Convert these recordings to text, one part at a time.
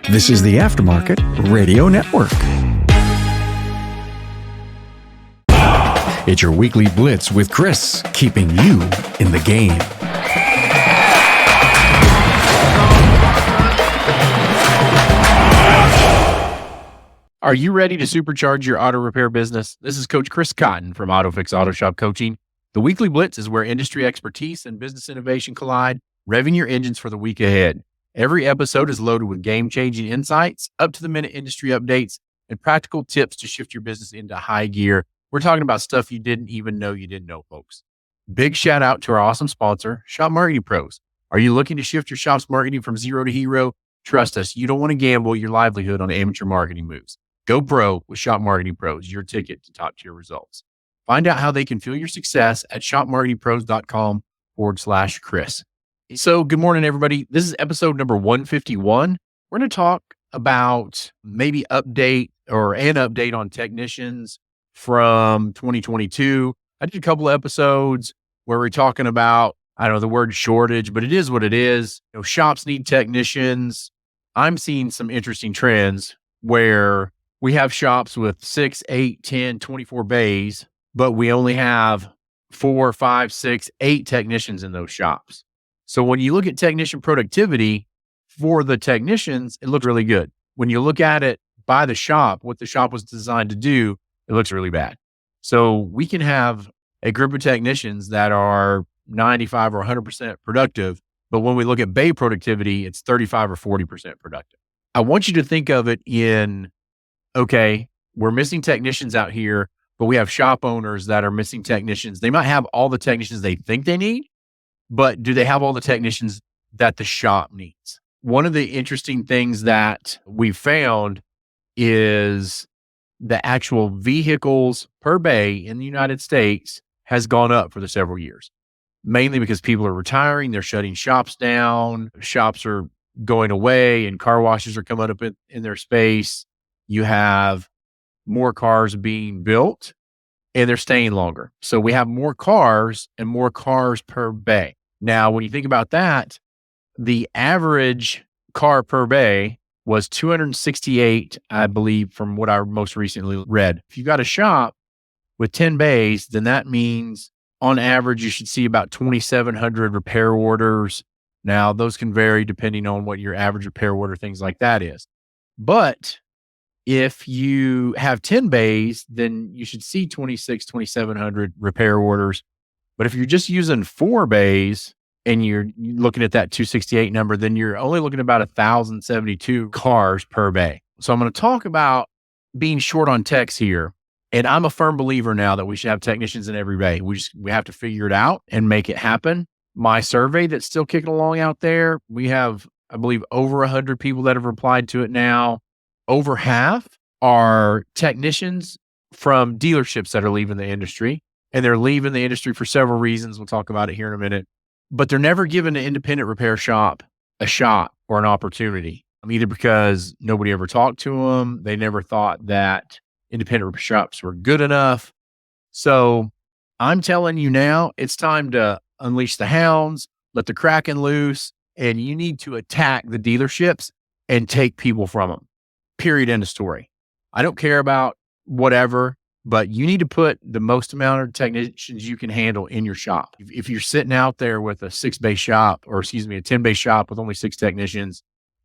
This is the Aftermarket Radio Network. It's your Weekly Blitz with Chris, keeping you in the game. Are you ready to supercharge your auto repair business? This is Coach Chris Cotton from AutoFix-Auto Shop Coaching. The Weekly Blitz is where industry expertise and business innovation collide, revving your engines for the week ahead. Every episode is loaded with game-changing insights, up-to-the-minute industry updates, and practical tips to shift your business into high gear. We're talking about stuff you didn't even know you didn't know, folks. Big shout out to our awesome sponsor, Shop Marketing Pros. Are you looking to shift your shop's marketing from zero to hero? Trust us, you don't want to gamble your livelihood on amateur marketing moves. Go pro with Shop Marketing Pros, your ticket to top-tier results. Find out how they can fuel your success at shopmarketingpros.com/Chris. So good morning, everybody. This is episode number 151. We're going to talk about maybe an update on technicians from 2022. I did a couple of episodes where we're talking about, the word shortage, but it is what it is. Shops need technicians. I'm seeing some interesting trends where we have shops with 6, 8, 10, 24 bays, but we only have 4, 5, 6, 8 technicians in those shops. So when you look at technician productivity for the technicians, it looks really good. When you look at it by the shop, what the shop was designed to do, it looks really bad. So we can have a group of technicians that are 95 or 100% productive, but when we look at bay productivity, it's 35 or 40% productive. I want you to think of it in, okay, we're missing technicians out here, but we have shop owners that are missing technicians. They might have all the technicians they think they need, but do they have all the technicians that the shop needs? One of the interesting things that we found is the actual vehicles per bay in the United States has gone up for the several years, mainly because people are retiring, they're shutting shops down, shops are going away, and car washes are coming up in their space. You have more cars being built and they're staying longer. So we have more cars and more cars per bay. Now, when you think about that, the average car per bay was 268, I believe, from what I most recently read. If you got a shop with 10 bays, then that means on average, you should see about 2,700 repair orders. Now, those can vary depending on what your average repair order, things like that is. But if you have 10 bays, then you should see 2,700 repair orders. But if you're just using 4 bays and you're looking at that 268 number, then you're only looking at about 1,072 cars per bay. So I'm going to talk about being short on techs here. And I'm a firm believer now that we should have technicians in every bay. We have to figure it out and make it happen. My survey that's still kicking along out there, we have, I believe, over 100 people that have replied to it now. Over half are technicians from dealerships that are leaving the industry, and they're leaving the industry for several reasons. We'll talk about it here in a minute, but they're never given an independent repair shop a shot or an opportunity, either because nobody ever talked to them. They never thought that independent repair shops were good enough. So I'm telling you now, it's time to unleash the hounds, let the Kraken loose, and you need to attack the dealerships and take people from them. Period. End of story. I don't care about whatever, but you need to put the most amount of technicians you can handle in your shop. If you're sitting out there with a 10-bay shop with only 6 technicians,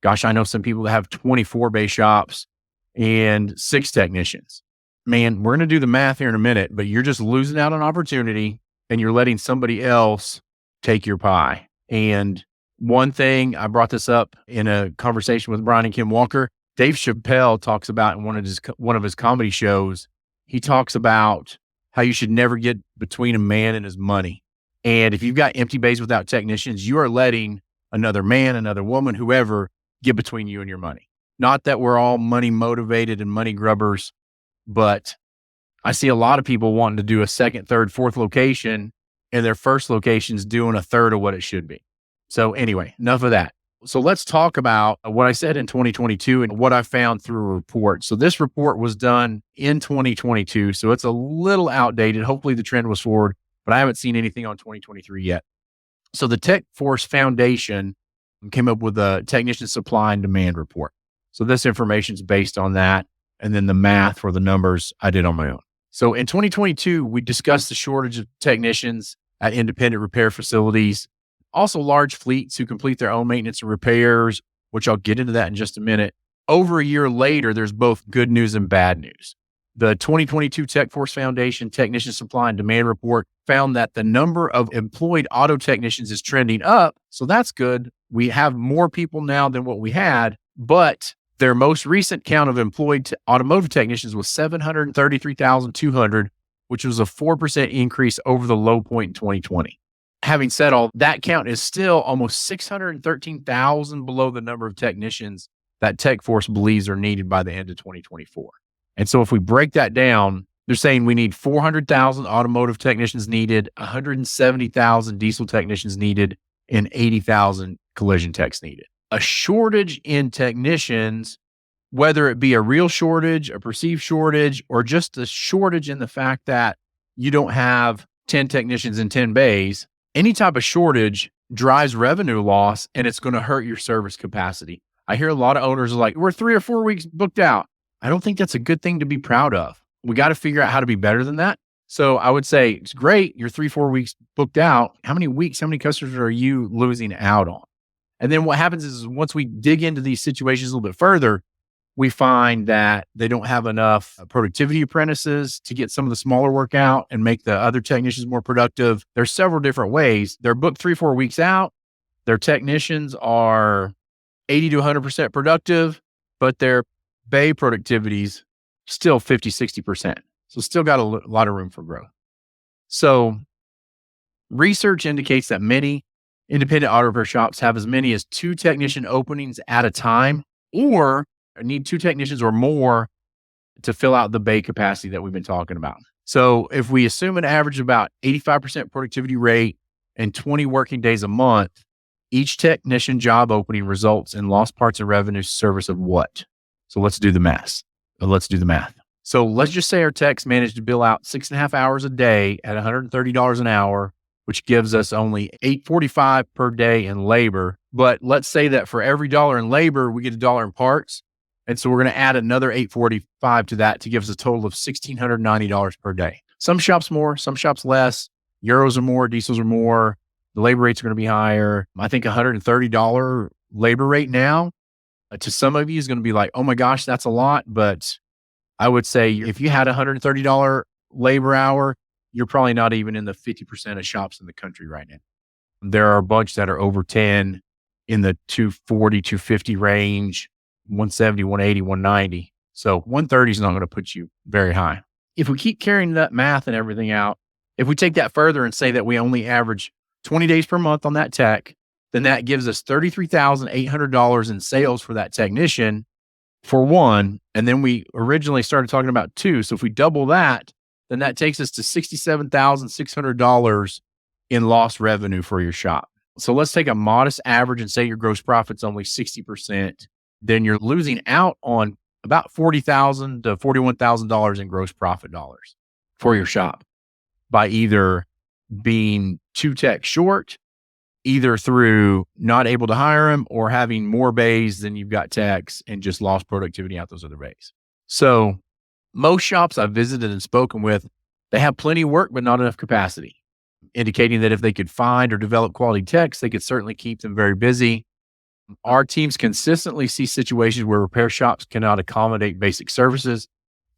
gosh, I know some people that have 24-bay shops and 6 technicians. Man, we're going to do the math here in a minute, but you're just losing out on opportunity and you're letting somebody else take your pie. And one thing, I brought this up in a conversation with Brian and Kim Walker. Dave Chappelle talks about in one of his comedy shows, he talks about how you should never get between a man and his money. And if you've got empty bays without technicians, you are letting another man, another woman, whoever, get between you and your money. Not that we're all money motivated and money grubbers, but I see a lot of people wanting to do a second, third, fourth location, and their first location's doing a third of what it should be. So anyway, enough of that. So let's talk about what I said in 2022 and what I found through a report. So this report was done in 2022, so it's a little outdated. Hopefully the trend was forward, but I haven't seen anything on 2023 yet. So the Tech Force Foundation came up with a Technician Supply and Demand report. So this information is based on that. And then the math for the numbers I did on my own. So in 2022, we discussed the shortage of technicians at independent repair facilities, also large fleets who complete their own maintenance and repairs, which I'll get into that in just a minute. Over a year later, there's both good news and bad news. The 2022 TechForce Foundation Technician Supply and Demand report found that the number of employed auto technicians is trending up. So that's good. We have more people now than what we had, but their most recent count of employed automotive technicians was 733,200, which was a 4% increase over the low point in 2020. Having said all, that count is still almost 613,000 below the number of technicians that TechForce believes are needed by the end of 2024. And so if we break that down, they're saying we need 400,000 automotive technicians needed, 170,000 diesel technicians needed, and 80,000 collision techs needed. A shortage in technicians, whether it be a real shortage, a perceived shortage, or just a shortage in the fact that you don't have 10 technicians in 10 bays, any type of shortage drives revenue loss, and it's going to hurt your service capacity. I hear a lot of owners are like, we're 3 or 4 weeks booked out. I don't think that's a good thing to be proud of. We got to figure out how to be better than that. So I would say it's great. You're 3-4 weeks booked out. How many customers are you losing out on? And then what happens is once we dig into these situations a little bit further, we find that they don't have enough productivity apprentices to get some of the smaller work out and make the other technicians more productive. There's several different ways. They're booked 3-4 weeks out. Their technicians are 80 to 100% productive, but their bay productivity's still 50, 60%. So still got a lot of room for growth. So research indicates that many independent auto repair shops have as many as 2 technician openings at a time, or need 2 technicians or more to fill out the bay capacity that we've been talking about. So if we assume an average of about 85% productivity rate and 20 working days a month, each technician job opening results in lost parts and revenue service of what? So let's do the math. So let's just say our techs managed to bill out 6.5 hours a day at $130 an hour, which gives us only $8.45 per day in labor. But let's say that for every dollar in labor, we get $1 in parts. And so we're going to add another $8.45 to that to give us a total of $1,690 per day. Some shops more, some shops less. Euros are more, diesels are more. The labor rates are going to be higher. I think $130 labor rate now to some of you is going to be like, oh my gosh, that's a lot. But I would say if you had $130 labor hour, you're probably not even in the 50% of shops in the country right now. There are a bunch that are over 10 in the 240, 250 range, 170, 180, 190. So 130 is not going to put you very high. If we keep carrying that math and everything out, if we take that further and say that we only average 20 days per month on that tech, then that gives us $33,800 in sales for that technician for one. And then we originally started talking about 2. So if we double that, then that takes us to $67,600 in lost revenue for your shop. So let's take a modest average and say your gross profit's only 60%. Then you're losing out on about $40,000 to $41,000 in gross profit dollars for your shop by either being 2 techs short, either through not able to hire them or having more bays than you've got techs and just lost productivity out those other bays. So most shops I've visited and spoken with, they have plenty of work, but not enough capacity, indicating that if they could find or develop quality techs, they could certainly keep them very busy. Our teams consistently see situations where repair shops cannot accommodate basic services,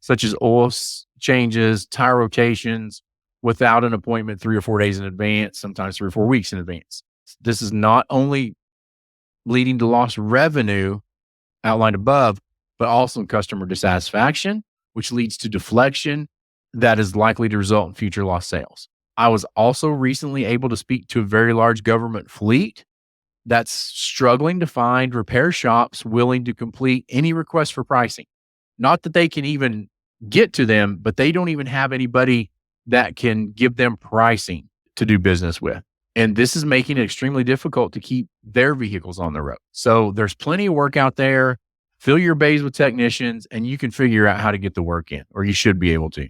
such as oil changes, tire rotations, without an appointment 3 or 4 days in advance, sometimes 3 or 4 weeks in advance. This is not only leading to lost revenue outlined above, but also customer dissatisfaction, which leads to deflection that is likely to result in future lost sales. I was also recently able to speak to a very large government fleet that's struggling to find repair shops willing to complete any request for pricing. Not that they can even get to them, but they don't even have anybody that can give them pricing to do business with. And this is making it extremely difficult to keep their vehicles on the road. So there's plenty of work out there. Fill your bays with technicians and you can figure out how to get the work in, or you should be able to.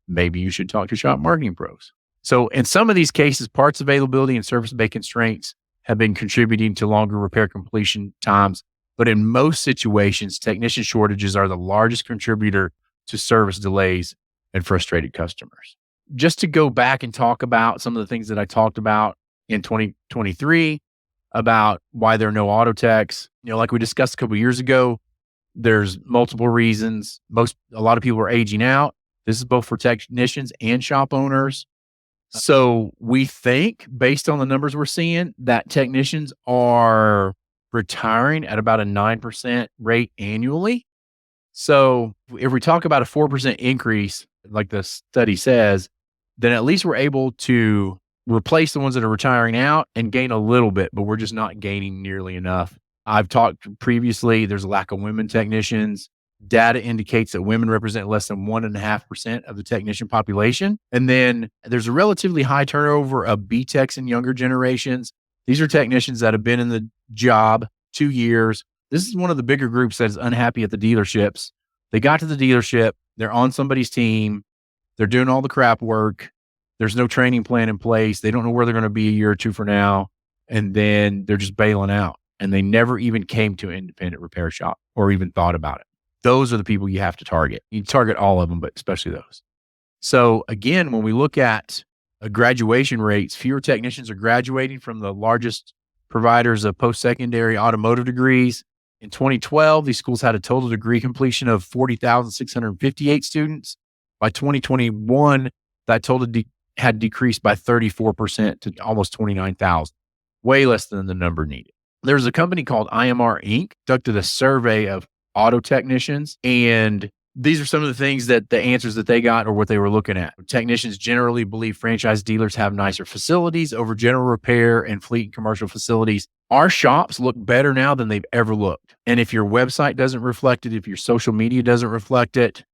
Maybe you should talk to shop marketing pros. So in some of these cases, parts availability and service bay constraints have been contributing to longer repair completion times But in most situations, technician shortages are the largest contributor to service delays and frustrated customers. Just to go back and talk about some of the things that I talked about in 2023 about why there are no auto techs, like we discussed a couple of years ago, there's multiple reasons. A lot of people are aging out. This is both for technicians and shop owners. So we think, based on the numbers we're seeing, that technicians are retiring at about a 9% rate annually. So if we talk about a 4% increase, like the study says, then at least we're able to replace the ones that are retiring out and gain a little bit, but we're just not gaining nearly enough. I've talked previously, there's a lack of women technicians. Data indicates that women represent less than 1.5% of the technician population. And then there's a relatively high turnover of B-techs in younger generations. These are technicians that have been in the job 2 years. This is one of the bigger groups that is unhappy at the dealerships. They got to the dealership, they're on somebody's team, they're doing all the crap work. There's no training plan in place. They don't know where they're going to be a year or two from now. And then they're just bailing out. And they never even came to an independent repair shop or even thought about it. Those are the people you have to target. You target all of them, but especially those. So again, when we look at graduation rates, fewer technicians are graduating from the largest providers of post-secondary automotive degrees. In 2012, these schools had a total degree completion of 40,658 students. By 2021, that total had decreased by 34% to almost 29,000, way less than the number needed. There's a company called IMR Inc. conducted a survey of auto technicians, and these are some of the things that the answers that they got or what they were looking at. Technicians generally believe franchise dealers have nicer facilities over general repair and fleet and commercial facilities. Our shops look better now than they've ever looked. And if your website doesn't reflect it, if your social media doesn't reflect it,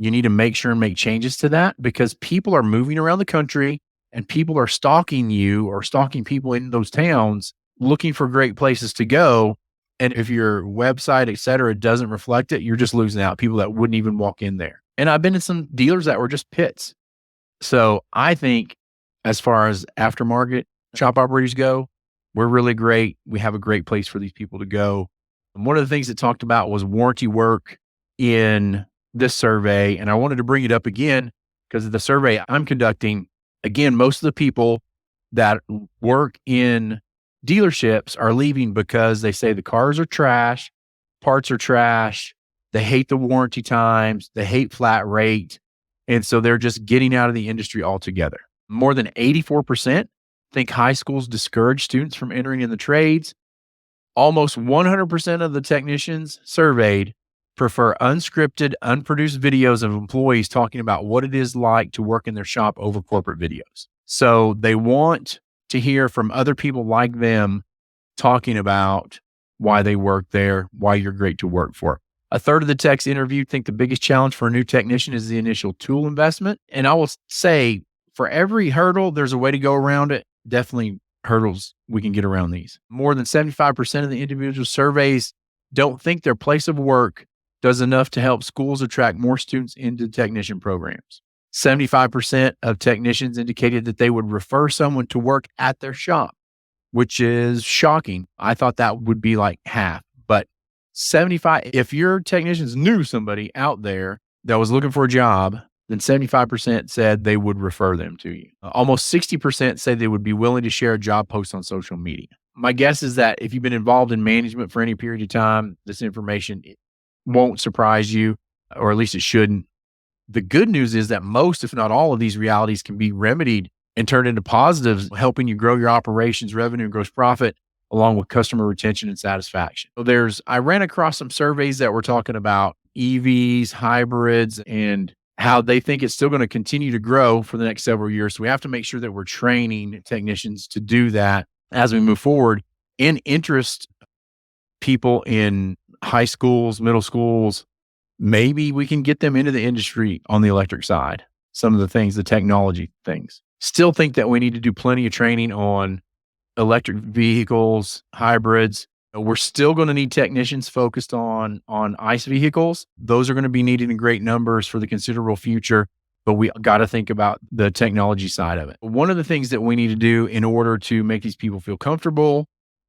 you need to make sure and make changes to that, because people are moving around the country and people are stalking you or stalking people in those towns looking for great places to go. And if your website, et cetera, doesn't reflect it, you're just losing out. People that wouldn't even walk in there. And I've been in some dealers that were just pits. So I think as far as aftermarket shop operators go, we're really great. We have a great place for these people to go. And one of the things it talked about was warranty work in this survey. And I wanted to bring it up again because of the survey I'm conducting. Again, most of the people that work in dealerships are leaving because they say the cars are trash, parts are trash, they hate the warranty times, they hate flat rate. And so they're just getting out of the industry altogether. More than 84% think high schools discourage students from entering in the trades. Almost 100% of the technicians surveyed prefer unscripted, unproduced videos of employees talking about what it is like to work in their shop over corporate videos. So they want to hear from other people like them talking about why they work there, why you're great to work for. A third of the techs interviewed think the biggest challenge for a new technician is the initial tool investment. And I will say, for every hurdle, there's a way to go around it. Definitely hurdles, we can get around these. More than 75% of the individual surveys don't think their place of work does enough to help schools attract more students into technician programs. 75% of technicians indicated that they would refer someone to work at their shop, which is shocking. I thought that would be like half, but 75, if your technicians knew somebody out there that was looking for a job, then 75% said they would refer them to you. Almost 60% say they would be willing to share a job post on social media. My guess is that if you've been involved in management for any period of time, this information won't surprise you, or at least it shouldn't. The good news is that most, if not all of these realities can be remedied and turned into positives, helping you grow your operations, revenue, and gross profit, along with customer retention and satisfaction. So I ran across some surveys that were talking about EVs, hybrids, and how they think it's still going to continue to grow for the next several years. So we have to make sure that we're training technicians to do that as we move forward and interest people in high schools, middle schools. Maybe we can get them into the industry on the electric side. Some of the things, the technology things. Still think that we need to do plenty of training on electric vehicles, hybrids. We're still going to need technicians focused on ICE vehicles. Those are going to be needed in great numbers for the considerable future, but we got to think about the technology side of it. One of the things that we need to do in order to make these people feel comfortable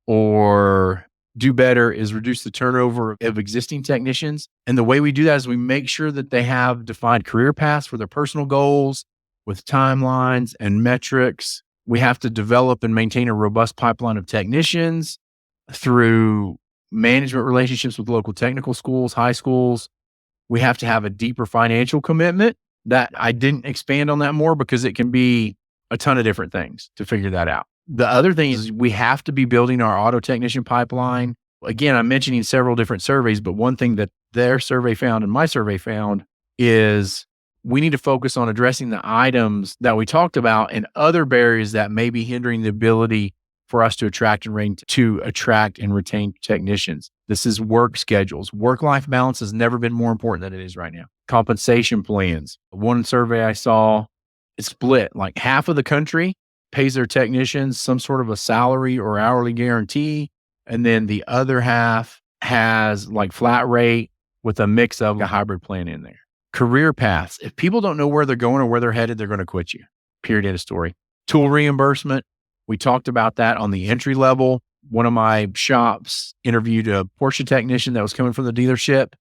or do better is reduce the turnover of existing technicians. And the way we do that is we make sure that they have defined career paths for their personal goals with timelines and metrics. We have to develop and maintain a robust pipeline of technicians through management relationships with local technical schools, high schools. We have to have a deeper financial commitment. That I didn't expand on that more because it can be a ton of different things to figure that out. The other thing is we have to be building our auto technician pipeline. Again, I'm mentioning several different surveys, but one thing that their survey found and my survey found is we need to focus on addressing the items that we talked about and other barriers that may be hindering the ability for us to attract and retain technicians. This is work schedules. Work-life balance has never been more important than it is right now. Compensation plans. One survey I saw, it's split. Like half of the country pays their technicians some sort of a salary or hourly guarantee. And then the other half has like flat rate with a mix of a hybrid plan in there. Career paths. If people don't know where they're going or where they're headed, they're going to quit you. Period. End of story. Tool reimbursement. We talked about that on the entry level. One of my shops interviewed a Porsche technician that was coming from the dealership.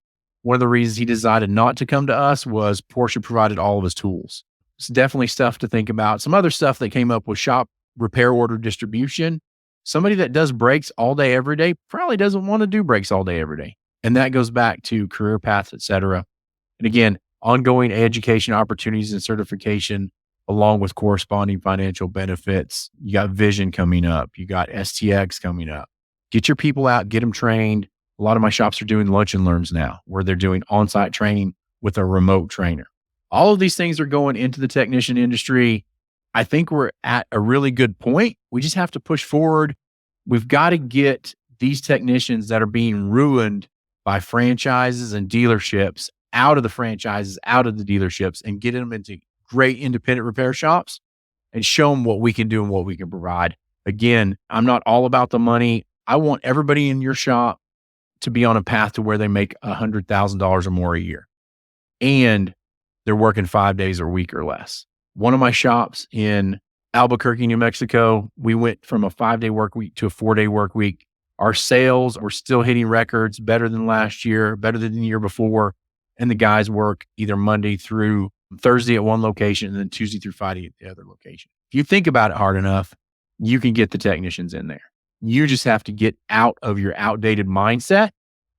One of the reasons he decided not to come to us was Porsche provided all of his tools. It's definitely stuff to think about. Some other stuff that came up was shop repair order distribution. Somebody that does brakes all day, every day, probably doesn't want to do brakes all day, every day. And that goes back to career paths, et cetera. And again, ongoing education opportunities and certification, along with corresponding financial benefits. You got Vision coming up. You got STX coming up. Get your people out, get them trained. A lot of my shops are doing lunch and learns now, where they're doing on-site training with a remote trainer. All of these things are going into the technician industry. I think we're at a really good point. We just have to push forward. We've got to get these technicians that are being ruined by franchises and dealerships out of the franchises, out of the dealerships, and get them into great independent repair shops and show them what we can do and what we can provide. Again, I'm not all about the money. I want everybody in your shop to be on a path to where they make $100,000 or more a year. And they're working 5 days a week or less. One of my shops in Albuquerque, New Mexico, we went from a 5-day work week to a 4-day work week. Our sales were still hitting records, better than last year, better than the year before. And the guys work either Monday through Thursday at one location and then Tuesday through Friday at the other location. If you think about it hard enough, you can get the technicians in there. You just have to get out of your outdated mindset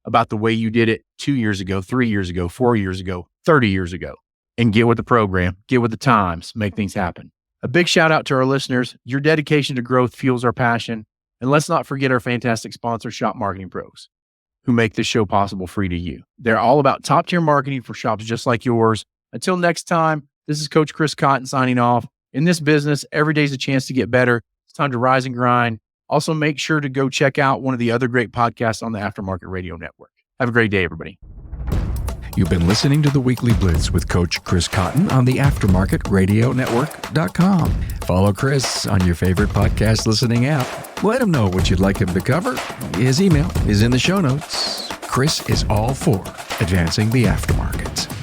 about the way you did it 2 years ago, 3 years ago, 4 years ago, 30 years ago, and get with the program, get with the times, make things happen. A big shout out to our listeners. Your dedication to growth fuels our passion. And let's not forget our fantastic sponsor, Shop Marketing Pros, who make this show possible free to you. They're all about top tier marketing for shops just like yours. Until next time, this is Coach Chris Cotton signing off. In this business, every day is a chance to get better. It's time to rise and grind. Also, make sure to go check out one of the other great podcasts on the Aftermarket Radio Network. Have a great day, everybody. You've been listening to the Weekly Blitz with Coach Chris Cotton on the AftermarketRadioNetwork.com. Follow Chris on your favorite podcast listening app. Let him know what you'd like him to cover. His email is in the show notes. Chris is all for advancing the aftermarket.